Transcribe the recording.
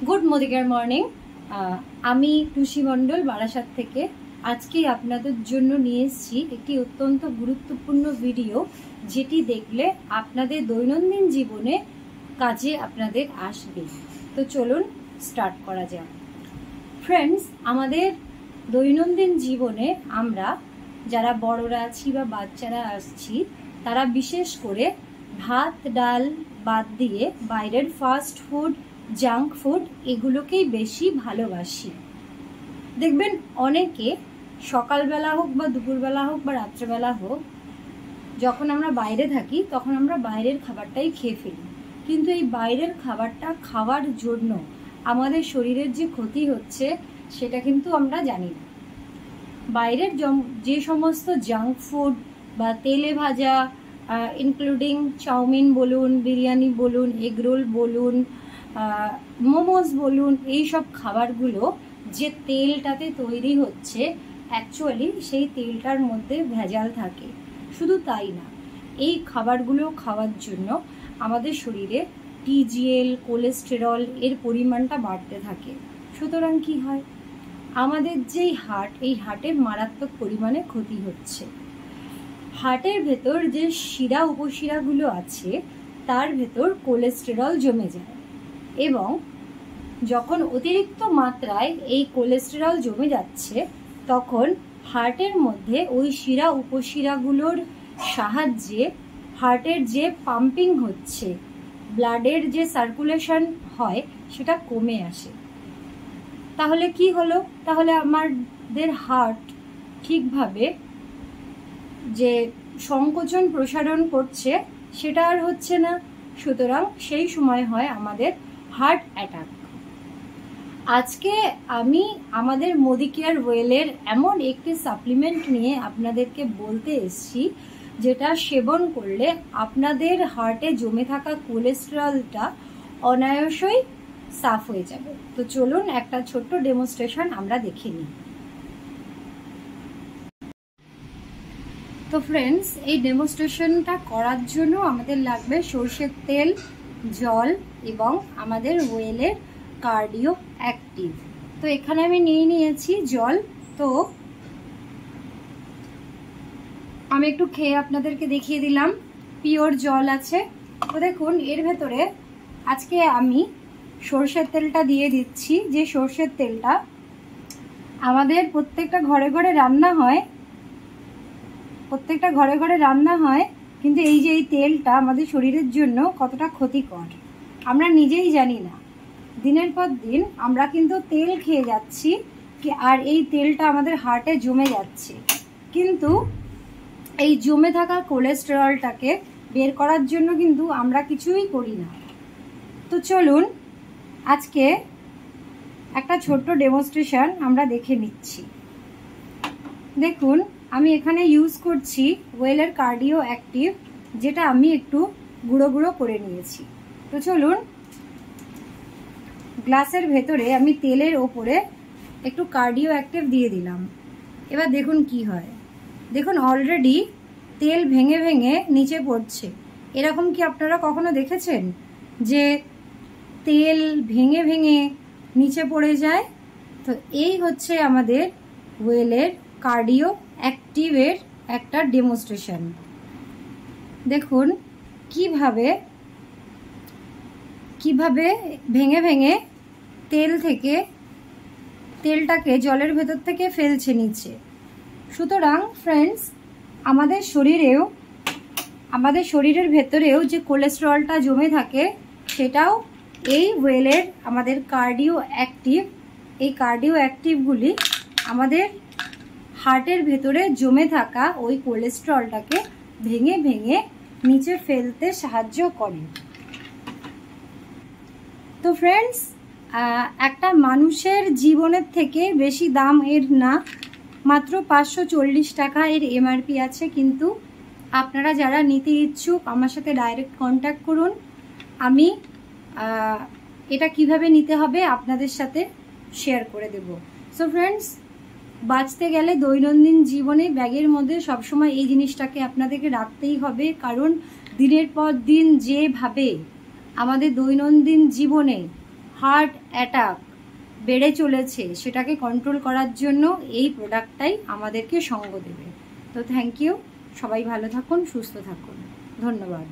Good morning. আমি টুসি মণ্ডল বারাসাত থেকে আজকে আপনাদের জন্য নিয়ে এসেছি একটি অত্যন্ত গুরুত্বপূর্ণ ভিডিও, যেটি দেখলে আপনাদের দৈনন্দিন জীবনে কাজে আপনাদের আসবে। তো চলুন স্টার্ট করা যাক। ফ্রেন্ডস, আমাদের দৈনন্দিন জীবনে আমরা যারা বড়রা আছি বা বাচ্চারা আসছি, তারা বিশেষ করে ভাত ডাল বাদ দিয়ে বাইরের ফাস্ট ফুড, জাঙ্ক ফুড এগুলোকেই বেশি ভালোবাসি। দেখবেন অনেকে সকালবেলা হোক বা দুপুরবেলা হোক বা রাত্রেবেলা হোক, যখন আমরা বাইরে থাকি তখন আমরা বাইরের খাবারটাই খেয়ে ফেলি। কিন্তু এই বাইরের খাবারটা খাওয়ার জন্য আমাদের শরীরের যে ক্ষতি হচ্ছে সেটা কিন্তু আমরা জানি না। বাইরের যে সমস্ত জাঙ্ক ফুড বা তেলে ভাজা, ইনক্লুডিং চাউমিন বলুন, বিরিয়ানি বলুন, এগরোল বলুন, মোমোস বলুন, এই সব খাবারগুলো যে তেলটাতে তৈরি হচ্ছে, অ্যাকচুয়ালি সেই তেলটার মধ্যে ভেজাল থাকে। শুধু তাই না, এই খাবারগুলো খাওয়ার জন্য আমাদের শরীরে টিজিএল, কোলেস্টেরল এর পরিমাণটা বাড়তে থাকে। সুতরাং কি হয়, আমাদের যেই হার্ট, এই হার্টের মারাত্মক পরিমাণে ক্ষতি হচ্ছে। হার্টের ভেতর যে শিরা উপশিরাগুলো আছে তার ভেতর কোলেস্টেরল জমে যায়, এবং যখন অতিরিক্ত মাত্রায় এই কোলেস্টেরল জমে যাচ্ছে তখন হার্টের মধ্যে ওই শিরা উপশিরাগুলোর সাহায্যে হার্টের যে পাম্পিং হচ্ছে, ব্লাডের যে সার্কুলেশন হয়, সেটা কমে আসে। তাহলে কি হলো? তাহলে আমাদের হার্ট ঠিকভাবে যে সংকোচন প্রসারণ করছে সেটা আর হচ্ছে না। সুতরাং সেই সময় হয় আমাদের হার্ট অ্যাটাক। আজকে আমি আমাদের মোদিকেয়ার ওয়েলের এমন একটি সাপ্লিমেন্ট নিয়ে আপনাদেরকে বলতে এসেছি, যেটা সেবন করলে আপনাদের হার্টে জমে থাকা কোলেস্টেরলটা অনায়াসই সাফ হয়ে যাবে। তো চলুন একটা ছোট্ট ডেমনস্ট্রেশন আমরা দেখে নিই। তো ফ্রেন্ডস, এই ডেমনস্ট্রেশনটা করার জন্য আমাদের লাগবে সরষের তেল, জল এবং আমাদের ওয়েলের কার্ডিও অ্যাক্টিভ। তো এখানে আমি নিয়েছি জল। তো আমি একটু খেয়ে আপনাদেরকে দেখিয়ে দিলাম, পিওর জল আছে। তো দেখুন, এর ভেতরে আজকে আমি সরষের তেলটা দিয়ে দিচ্ছি, যে সরষের তেলটা আমাদের প্রত্যেকটা ঘরে ঘরে রান্না হয়, কিন্তু এই যে এই তেলটা আমাদের শরীরের জন্য কতটা ক্ষতিকর আমরা নিজেই জানি না। দিনের পর দিন আমরা কিন্তু তেল খেয়ে যাচ্ছি, আর এই তেলটা আমাদের হার্টে জমে যাচ্ছে। কিন্তু এই জমে থাকা কোলেস্টেরলটাকে বের করার জন্য কিন্তু আমরা কিছুই করি না। তো চলুন আজকে একটা ছোট্ট ডেমনস্ট্রেশন আমরা দেখে নিচ্ছি। দেখুন, আমি এখানে ইউজ করছি ওয়েলের কার্ডিও অ্যাক্টিভ, যেটা আমি একটু গুঁড়ো গুঁড়ো করে নিয়েছি। তো চলুন, গ্লাসের ভেতরে আমি তেলের ওপরে একটু কার্ডিও অ্যাক্টিভ দিয়ে দিলাম। এবার দেখুন কি হয়। দেখুন, অলরেডি তেল ভেঙে ভেঙে নিচে পড়ছে। এরকম কি আপনারা কখনো দেখেছেন যে তেল ভেঙে ভেঙে নিচে পড়ে যায়? তো এই হচ্ছে আমাদের ওয়েলের কার্ডিও অ্যাক্টিভের একটা ডেমনস্ট্রেশন। দেখুন কিভাবে ভেঙে ভেঙে তেলটাকে জলের ভেতর থেকে ফেলছে নিচে। সুতরাং ফ্রেন্ডস, আমাদের শরীরের ভেতরেও যে কোলেস্টেরলটা জমে থাকে, সেটাও এই ওয়েলের আমাদের কার্ডিও অ্যাক্টিভগুলি আমাদের হার্টের ভেতরে জমে থাকা ওই কোলেস্টেরলটাকে ভেঙে ভেঙে নিচে ফেলতে সাহায্য করে। তো ফ্রেন্ডস, একটা মানুষের জীবনের থেকে বেশি দাম এর না, মাত্র 540 টাকা এর এমআরপি আছে। কিন্তু আপনারা যারা নিতে ইচ্ছুক আমার সাথে ডাইরেক্ট কন্ট্যাক্ট করুন। আমি এটা কিভাবে নিতে হবে আপনাদের সাথে শেয়ার করে দেব। সো ফ্রেন্ডস, বাঁচতে গেলে দৈনন্দিন জীবনে ব্যাগের মধ্যে সবসময় এই জিনিসটাকে আপনাদেরকে রাখতেই হবে, কারণ দিনের পর দিন যেভাবে আমাদের দৈনন্দিন জীবনে হার্ট অ্যাটাক বেড়ে চলেছে সেটাকে কন্ট্রোল করার জন্য এই প্রোডাক্টটাই আমাদেরকে সঙ্গ দেবে। তো থ্যাংক ইউ, সবাই ভালো থাকুন, সুস্থ থাকুন, ধন্যবাদ।